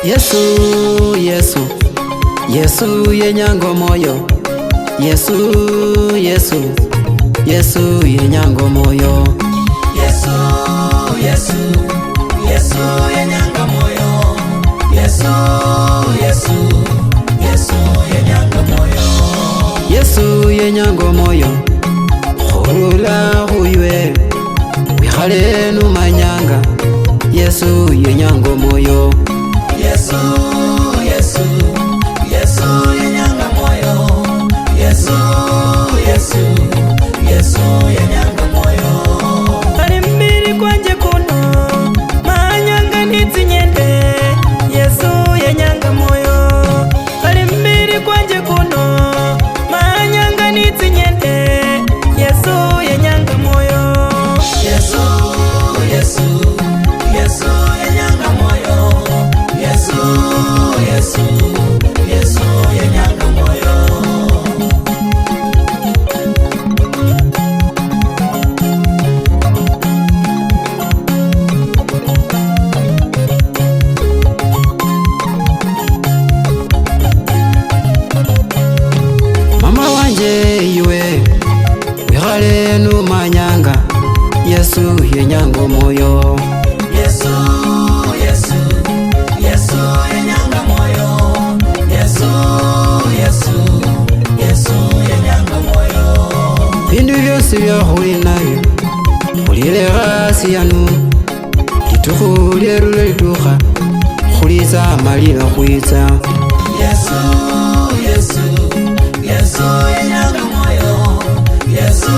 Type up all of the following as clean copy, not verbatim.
Yesu, Yesu, Yesu yenyango moyo. Yesu, Yesu, Yesu yenyango moyo. Yesu, Yesu, Yesu yenyango moyo. Yesu, Yesu, Yesu yenyango moyo. Yesu yenyango moyo. Khurula khuywe wikhale numanyanga. Yesu yenyango moyo. Yesu, Yesu, Yesu yenyango moyo. Yesu, Yesu, Yesu yenyango moyo. Ali mbili kwanje kuno manyanga nitsinyende. Yesu yenyanga moyo. Ali mbili kwanje kuno manyanga nitsinyende. Yesu yenyanga moyo. Yesu, Yesu, Yesu yenyango moyo. Yesu, Yesu, Yesu yenyango moyo. Mama wanje iwe wikhale numanyanga. Yesu yenyango moyo. Yesu, Yesu, Yesu yenyango moyo. Yesu, Yesu, Yesu yenyango moyo. Bindu byosi byakhuli nabyo khulile ghasi yanu. Litukhu lyeru litukha khuliza amalila khwitsa. Yesu, Yesu, Yesu yenyango moyo. Yesu,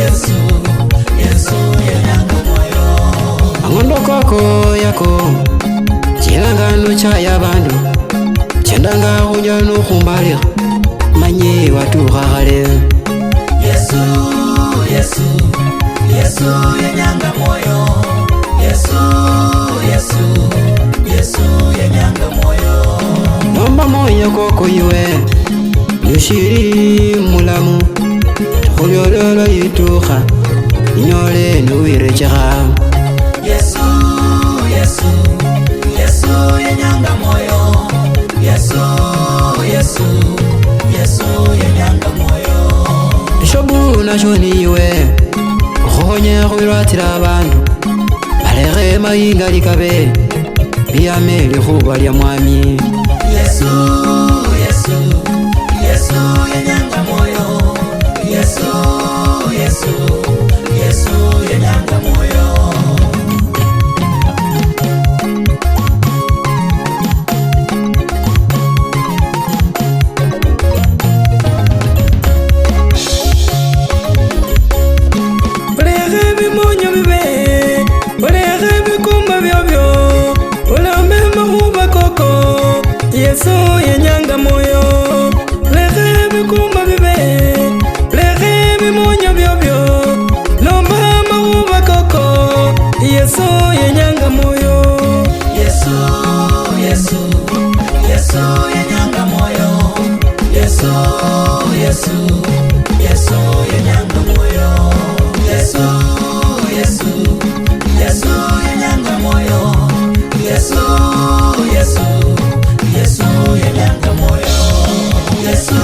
Yesu, Yesu yenyango moyo. Ang'ondo koko yako chilangano chaya bandu chendanga khuja nukhumbalikha manye watukha khale. Yesu, Yesu, Yesu yenyango moyo. Yesu, Yesu, Yesu yenyango moyo. Nomba moyo koko iwe nushiri mulamu khulyololo yitukha inyole nuwirechekha. Yesu, Yesu, Yesu yenyango moyo. Yesu, Yesu, Yesu yenyango moyo. Bishobu nasho niwe ukhonye khwilwatila abandu balekhe mayinga likabe biyame likhuba lya mwami. Yesu, Yesu, Yesu yenyango moyo. Yesu, Yesu, Yesu yenyango moyo. Olekhe bimonyo bibe, olekhe bikumba byobyo, olambe makhuba koko. Yesu yenyanga moyo. Lekhe bikumba bibe, lekhe bimonyo byobyo, lomba makhuba koko. Yesu yenyanga moyo. Yesu, Yesu, Yesu yenyango moyo. Yesu, Yesu, Yesu yenyango moyo. Yesu, Yesu, Yesu yenyango moyo. Yesu, Yesu, Yesu yenyango moyo. Yesu